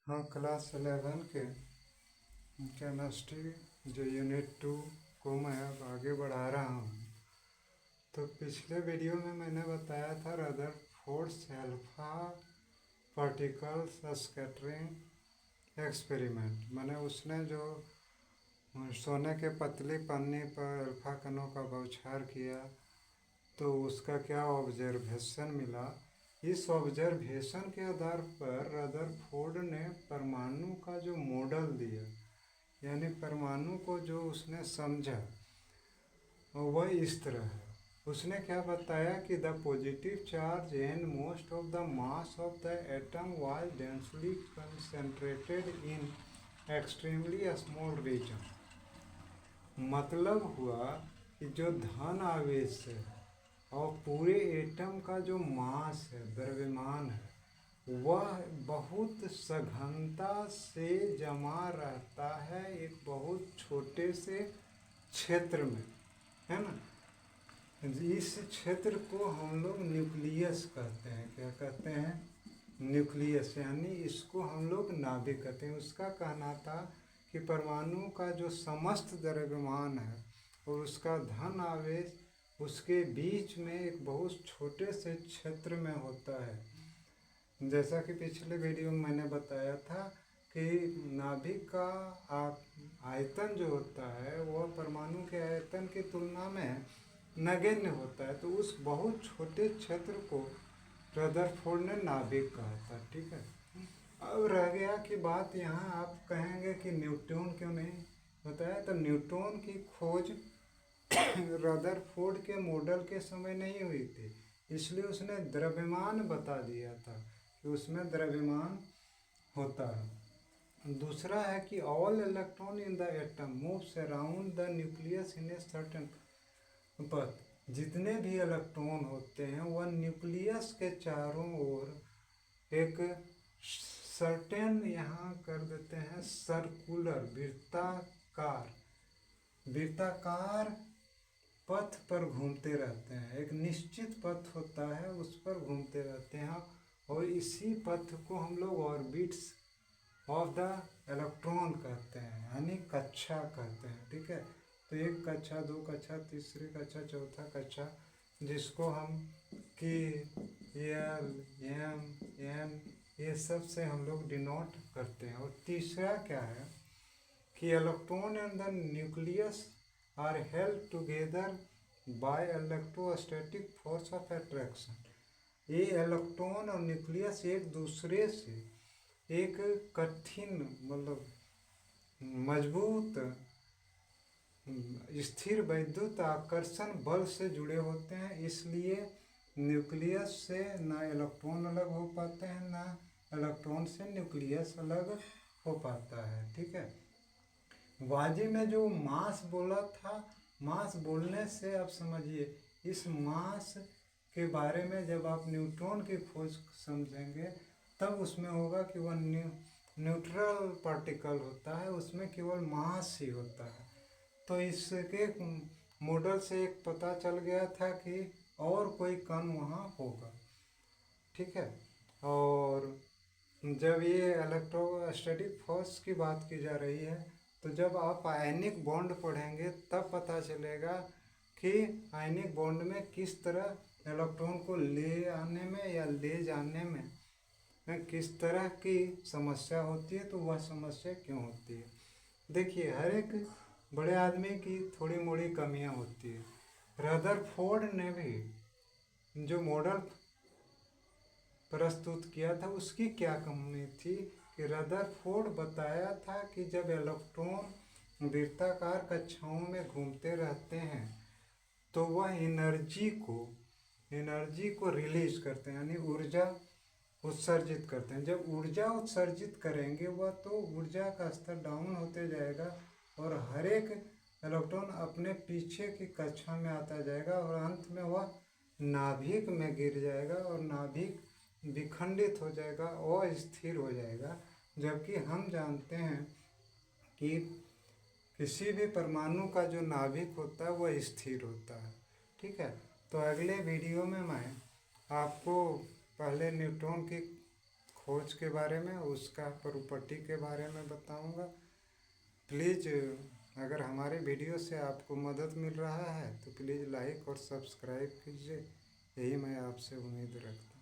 हाँ, क्लास 11 के केमिस्ट्री जो यूनिट 2 को मैं अब आगे बढ़ा रहा हूँ। तो पिछले वीडियो में मैंने बताया था Rutherford's alpha particles scattering experiment. मैंने उसने जो सोने के पतली पन्नी पर अल्फा कणों का बौछार किया तो उसका क्या ऑब्जर्वेशन मिला। इस ऑब्जर्वेशन के आधार पर रदरफोर्ड ने परमाणु का जो मॉडल दिया, यानी परमाणु को जो उसने समझा, वह इस तरह है। उसने क्या बताया कि the positive charge and most of the mass of the atom was densely concentrated in extremely small region. मतलब हुआ कि जो धन आवेश है और पूरे एटम का जो मास है, द्रव्यमान है, वह बहुत सघनता से जमा रहता है एक बहुत छोटे से क्षेत्र में, है ना। इस क्षेत्र को हम लोग न्यूक्लियस कहते हैं। क्या कहते हैं? न्यूक्लियस, यानी इसको हम लोग नाभिक कहते हैं। उसका कहना था कि परमाणु का जो समस्त द्रव्यमान है और उसका धन आवेश उसके बीच में एक बहुत छोटे से क्षेत्र में होता है। जैसा कि पिछले वीडियो में मैंने बताया था कि नाभिक का आयतन जो होता है वह परमाणु के आयतन की तुलना में नगण्य होता है। तो उस बहुत छोटे क्षेत्र को रदरफोर्ड ने नाभिक कहा था। ठीक है। अब रह गया कि बात यहाँ आप कहेंगे कि न्यूट्रॉन क्यों नहीं बताया। तो न्यूट्रॉन की खोज रदरफोर्ड के मॉडल के समय नहीं हुई थी, इसलिए उसने द्रव्यमान बता दिया था कि उसमें द्रव्यमान होता है। दूसरा है कि all electron in the atom moves around the nucleus in a certain पथ। जितने भी इलेक्ट्रॉन होते हैं वह न्यूक्लियस के चारों ओर एक सर्टेन, यहाँ कर देते हैं सर्कुलर, वृत्ताकार पथ पर घूमते रहते हैं। एक निश्चित पथ होता है, उस पर घूमते रहते हैं और इसी पथ को हम लोग ऑर्बिट्स ऑफ द इलेक्ट्रॉन कहते हैं, यानी कक्षा कहते हैं। ठीक है। तो एक कक्षा, दो कक्षा, तीसरी कक्षा, चौथा कक्षा, जिसको हम कि एल, एम, ये सब से हम लोग डिनोट करते हैं। और तीसरा क्या है कि electron and the nucleus are held together by electrostatic force of attraction. ये इलेक्ट्रॉन और न्यूक्लियस एक दूसरे से एक कठिन, मतलब मजबूत, स्थिर वैद्युत आकर्षण बल से जुड़े होते हैं। इसलिए न्यूक्लियस से ना इलेक्ट्रॉन अलग हो पाते हैं, ना इलेक्ट्रॉन से न्यूक्लियस अलग हो पाता है। ठीक है। बाजी में जो मास बोला था, मास बोलने से आप समझिए, इस मास के बारे में जब आप न्यूट्रॉन की खोज समझेंगे तब उसमें होगा कि वह न्यूट्रल पार्टिकल होता है, उसमें केवल मास ही होता है। तो इसके मॉडल से एक पता चल गया था कि और कोई कण वहाँ होगा। ठीक है। और जब ये इलेक्ट्रोस्टैटिक फोर्स की बात की जा रही है तो जब आप आयनिक बॉन्ड पढ़ेंगे तब पता चलेगा कि आयनिक बॉन्ड में किस तरह इलेक्ट्रॉन को ले आने में या ले जाने में किस तरह की समस्या होती है, तो वह समस्या क्यों होती है। देखिए, हर एक बड़े आदमी की थोड़ी मोड़ी कमियां होती है। रदरफोर्ड ने भी जो मॉडल प्रस्तुत किया था उसकी क्या कमी थी कि रदरफोर्ड बताया था कि जब इलेक्ट्रॉन वृत्ताकार कक्षाओं में घूमते रहते हैं तो वह एनर्जी को रिलीज करते हैं, यानी ऊर्जा उत्सर्जित करते हैं। जब ऊर्जा उत्सर्जित करेंगे वह तो ऊर्जा का स्तर डाउन होते जाएगा और हर एक इलेक्ट्रॉन अपने पीछे की कक्षा में आता जाएगा और अंत में वह नाभिक में गिर जाएगा और नाभिक विखंडित हो जाएगा और स्थिर हो जाएगा। जबकि हम जानते हैं कि किसी भी परमाणु का जो नाभिक होता है वह स्थिर होता है। ठीक है। तो अगले वीडियो में मैं आपको पहले न्यूट्रॉन की खोज के बारे में, उसका प्रॉपर्टी के बारे में बताऊंगा। प्लीज़ अगर हमारे वीडियो से आपको मदद मिल रहा है तो प्लीज़ लाइक और सब्सक्राइब कीजिए, यही मैं आपसे उम्मीद रखता हूँ।